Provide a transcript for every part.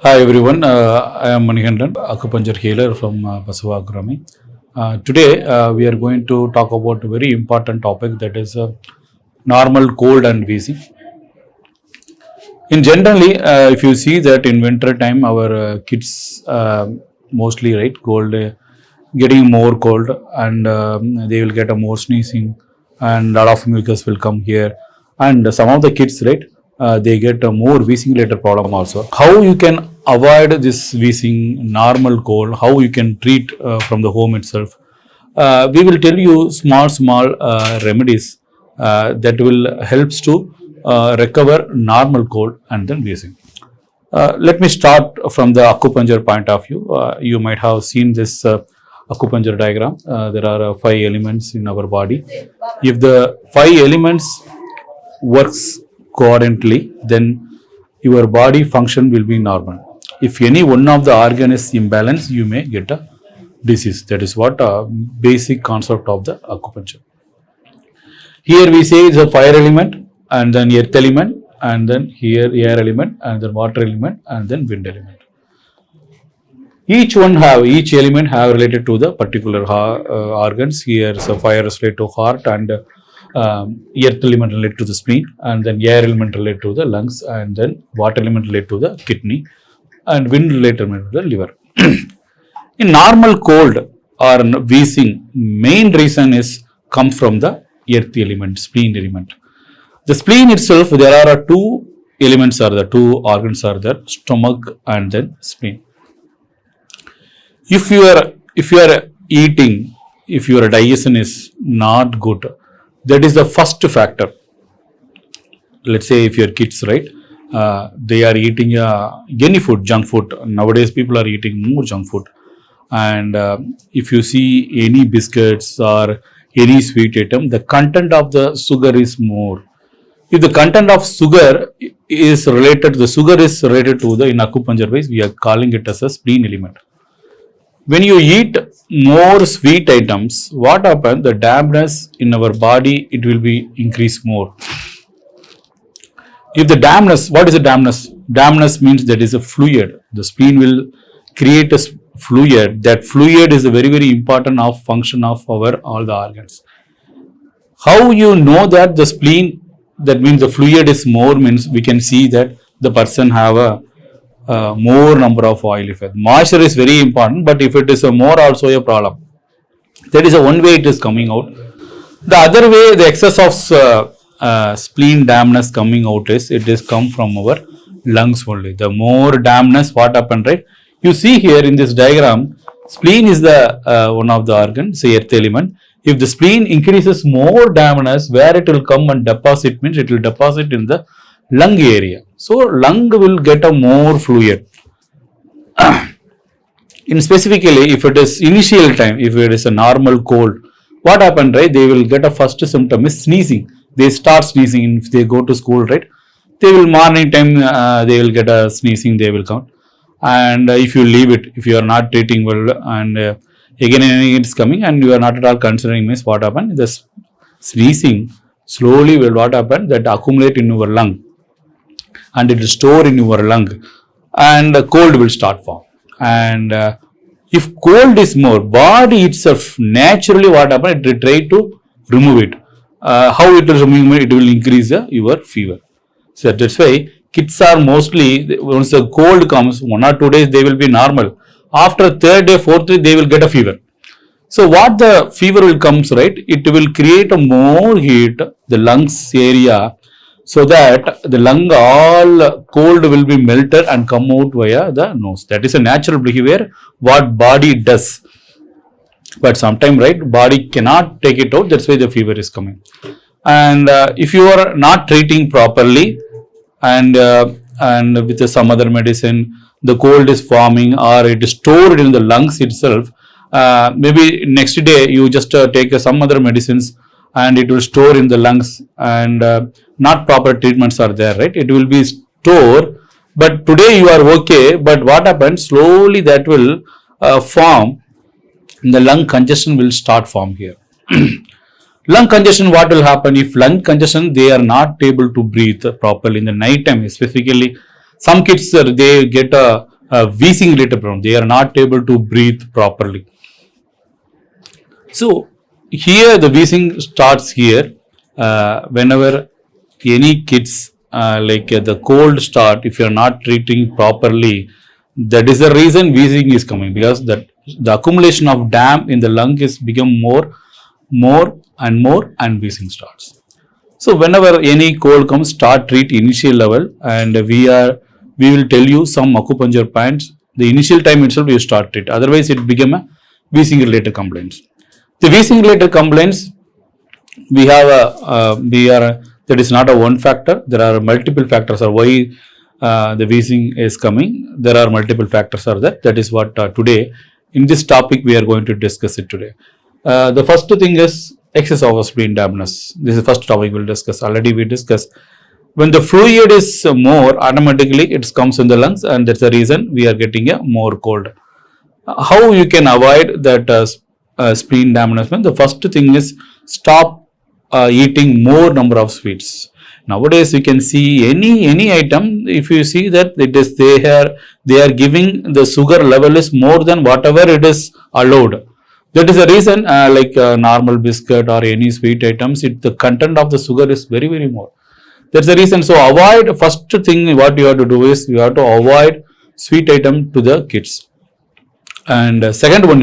Hi everyone, I am Manikandan, acupuncture healer from Basava Agrami. Today we are going to talk about a very important topic, that is normal cold and wheezing. In generally, if you see that in winter time our kids mostly cold, getting more cold, and they will get a more sneezing, and lot of mucus will come here, and some of the kids they get a more wheezing related problem also. How you can avoid this wheezing, normal cold, how you can treat from the home itself. We will tell you small remedies that will helps to recover normal cold and then wheezing. Let me start from the acupuncture point of view. You might have seen this acupuncture diagram. There are 5 elements in our body. If the 5 elements works coherently, then your body function will be normal. If any one of the organ is imbalanced, you may get a disease. That is what basic concept of the acupuncture. Here we say it's a fire element, and then earth element, and then here air element, and then water element, and then wind element. Each element have related to the particular organs. Here, so fire is related to heart, and earth element related to the spleen, and then air element related to the lungs, and then water element related to the kidney, and wind related to the liver. In normal cold or wheezing, main reason is come from the earth element, spleen element. The spleen itself, there are two elements are there, two organs are there, stomach and then spleen. If you are eating, if your digestion is not good, that is the first factor. Let's say if your kids, they are eating any food, junk food. Nowadays people are eating more junk food. And if you see any biscuits or any sweet item, the content of the sugar is more. If the content of sugar is related, the sugar is related to the, in acupuncture wise, we are calling it as a spleen element. When you eat more sweet items, what happens? The dampness in our body, it will be increased more. If the dampness, what is the dampness? Dampness means that is a fluid. The spleen will create a fluid. That fluid is a very important of function of our all the organs. How you know that the spleen, that means the fluid is more, means we can see that the person have a more number of oily fat. Moisture is very important, but if it is a more also a problem. That is a one way it is coming out. The other way, the excess of spleen dampness coming out is, it is come from our lungs only. The more dampness, what happened, right? You see here in this diagram, spleen is the one of the organs, say earth element. If the spleen increases more dampness, where it will come and deposit, means it will deposit in the lung area. So lung will get a more fluid. In specifically, if it is initial time, if it is a normal cold, what happened, right? They will get a first symptom is sneezing. They start sneezing if they go to school, right? They will morning time, they will get a sneezing, they will come. And if you leave it, if you are not treating well, and again it's coming, and you are not at all considering, means what happened? The sneezing slowly will what happen? That accumulate in your lung, and it will store in your lung, and cold will start form. And if cold is more, body itself naturally what happen? It will try to remove it. How it will remove it? It will increase your fever. So that's why kids are mostly, once the cold comes, 1 or 2 days they will be normal. After 3rd day, 4th day, they will get a fever. So what the fever will comes, right? It will create a more heat, the lungs area, so that the lung all cold will be melted and come out via the nose. That is a natural behavior what body does. But sometimes, right, body cannot take it out. That's why the fever is coming. And if you are not treating properly, and with some other medicine, the cold is forming or it is stored in the lungs itself. Maybe next day you just take some other medicines, and it will store in the lungs, and not proper treatments are there, right? It will be stored, but today you are okay, but what happens? Slowly that will form, the lung congestion will start form here. Lung congestion, what will happen? If lung congestion, they are not able to breathe properly in the night time, specifically some kids they get a wheezing related problem. They are not able to breathe properly. So here the wheezing starts here whenever any kids the cold start. If you are not treating properly, that is the reason wheezing is coming, because that the accumulation of damp in the lung is become more and wheezing starts. So whenever any cold comes, start treat initial level, and we will tell you some acupuncture points. The initial time itself you start treat. Otherwise, it become a wheezing related complaints. The wheezing related complaints, we have that is not a one factor. There are multiple factors of why the wheezing is coming. There are multiple factors are there. That is what today in this topic we are going to discuss it today. The first thing is excess of spleen dampness. This is the first topic we'll discuss. Already we discussed. When the fluid is more, automatically it comes in the lungs, and that's the reason we are getting a more cold. How you can avoid that spleen dampness? The first thing is stop eating more number of sweets. Nowadays you can see any item, if you see that it is they are giving the sugar level is more than whatever it is allowed. That is the reason normal biscuit or any sweet items, the content of the sugar is very more. That's the reason. So avoid, first thing what you have to do is you have to avoid sweet item to the kids. And second one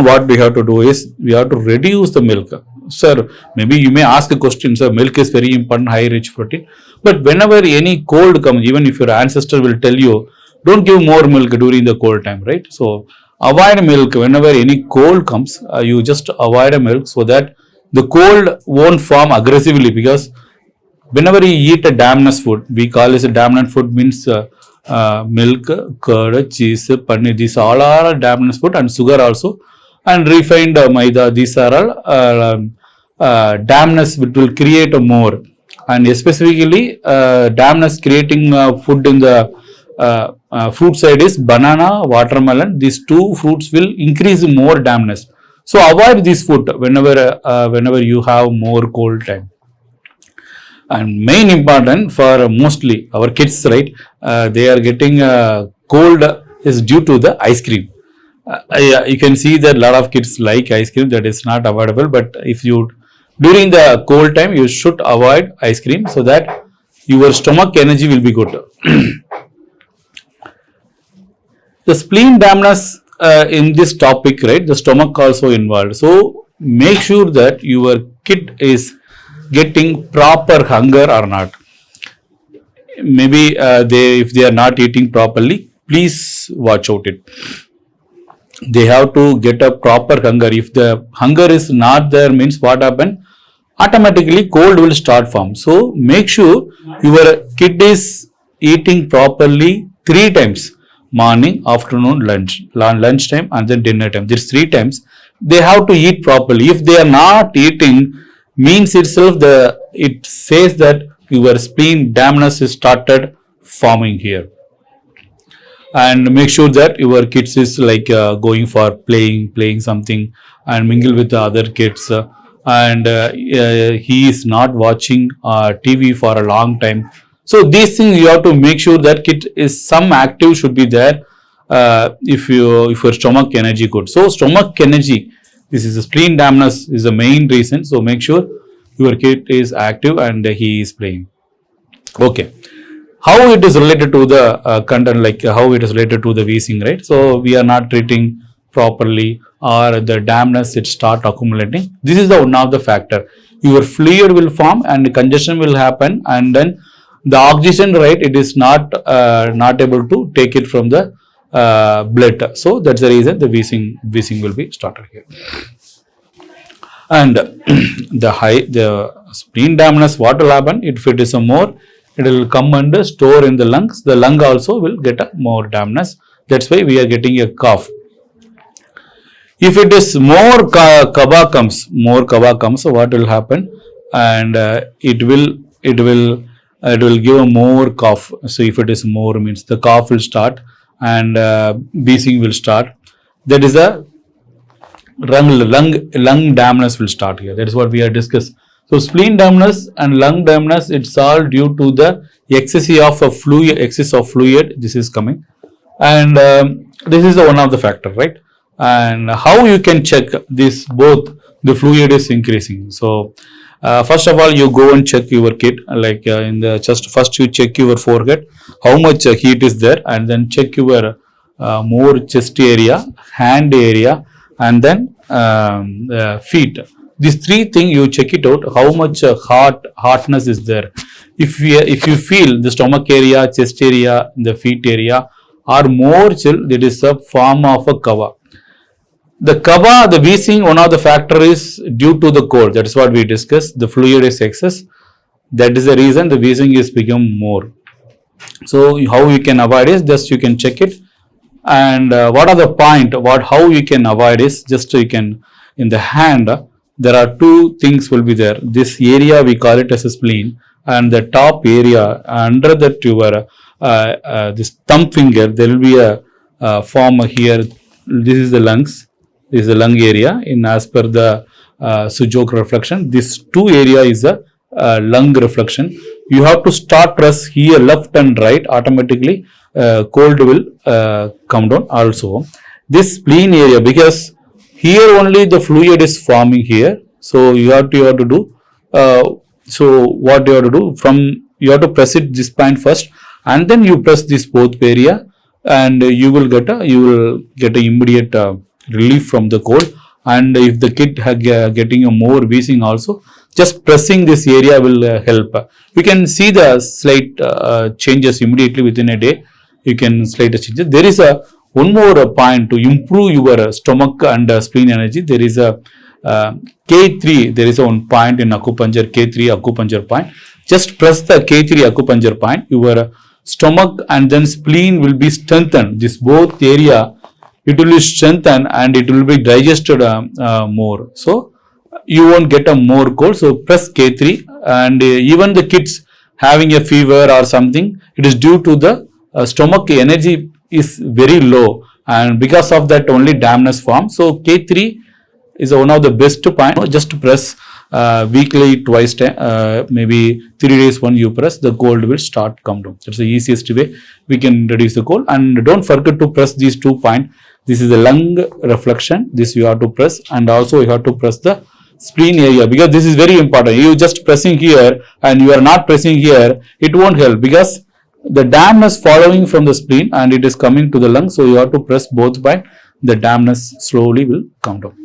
what we have to do is we have to reduce the milk. Sir, maybe you may ask a question, sir, milk is very important, high rich protein. But whenever any cold comes, even if your ancestor will tell you, don't give more milk during the cold time, right? So avoid milk whenever any cold comes. You just avoid a milk so that the cold won't form aggressively, because whenever you eat a dampness food, we call it a dampness food, means milk, curd, cheese, paneer, these all are dampness food, and sugar also, and refined maida, these are all dampness which will create a more. And specifically dampness creating food in the fruit side is banana, watermelon. These two fruits will increase more dampness. So avoid this food whenever you have more cold time. And main important for mostly our kids, right? They are getting cold is due to the ice cream. You can see that a lot of kids like ice cream, that is not avoidable. But if you during the cold time, you should avoid ice cream so that your stomach energy will be good. The spleen dampness in this topic, right? The stomach also involved. So make sure that your kid is getting proper hunger or not. Maybe if they are not eating properly, please watch out it. They have to get a proper hunger. If the hunger is not there, means what happen? Automatically cold will start form. So make sure your kid is eating properly 3 times: morning, afternoon, lunch time, and then dinner time. These 3 times they have to eat properly. If they are not eating, means itself it says that your spleen dampness is started forming here. And make sure that your kids is going for playing something and mingle with the other kids, and he is not watching TV for a long time. So these things you have to make sure that kid is some active should be there. If your stomach energy good, so stomach energy, this is a spleen dampness is the main reason. So make sure your kid is active and he is playing. Okay. How it is related to the content, how it is related to the wheezing, right? So we are not treating properly, or the dampness it start accumulating. This is the one of the factor. Your fluid will form and congestion will happen, and then the oxygen, right, it is not able to take it from the blood. So that's the reason the wheezing will be started here. And the spleen dampness, what will happen? If it is a more, it will come and store in the lungs. The lung also will get a more dampness. That's why we are getting a cough. If it is more kaba comes, so what will happen? And it will give a more cough. So if it is more, means the cough will start and wheezing will start. That is a lung dampness will start here. That is what we are discussed. So spleen dampness and lung dampness, it's all due to the excess of fluid, this is coming, and this is the one of the factor, right? And how you can check this, both the fluid is increasing. So first of all, you go and check your kit, like in the chest. First you check your forehead, how much heat is there, and then check your more chest area, hand area, and then feet. These three things you check it out, how much hotness is there. If you feel the stomach area, chest area, the feet area are more chill, that is a form of a cover. The kava, the wheezing, one of the factor is due to the cold. That is what we discussed. The fluid is excess. That is the reason the wheezing is become more. So how you can avoid is just you can check it. And what are the point? How you can avoid is just you can, in the hand there are two things will be there. This area we call it as a spleen, and the top area under that your this thumb finger there will be a form here. This is the lungs. This is the lung area. In as per the Sujok reflection, this two area is a lung reflection. You have to start press here left and right, automatically cold will come down. Also this spleen area, because here only the fluid is forming here, so you have to do so what you have to do, from you have to press it this point first, and then you press this both area, and you will get a immediate relief from the cold. And if the kid getting a more wheezing also, just pressing this area will help. You can see the slight changes immediately within a day. You can slight changes. There is a one more point to improve your stomach and spleen energy. There is a K3. There is a one point in acupuncture, K3 acupuncture point. Just press the K3 acupuncture point. Your stomach and then spleen will be strengthened. This both area, it will be strengthened and it will be digested more. So you won't get a more cold. So press K3, and even the kids having a fever or something, it is due to the stomach energy is very low, and because of that only dampness form. So K3 is one of the best point. Just press weekly twice, maybe 3 days when you press, the cold will start come down. That's the easiest way we can reduce the cold. And don't forget to press these 2 points. This is the lung reflection. This you have to press, and also you have to press the spleen area, because this is very important. You just pressing here and you are not pressing here, it won't help, because the dampness following from the spleen and it is coming to the lung. So you have to press both points. The dampness slowly will come down.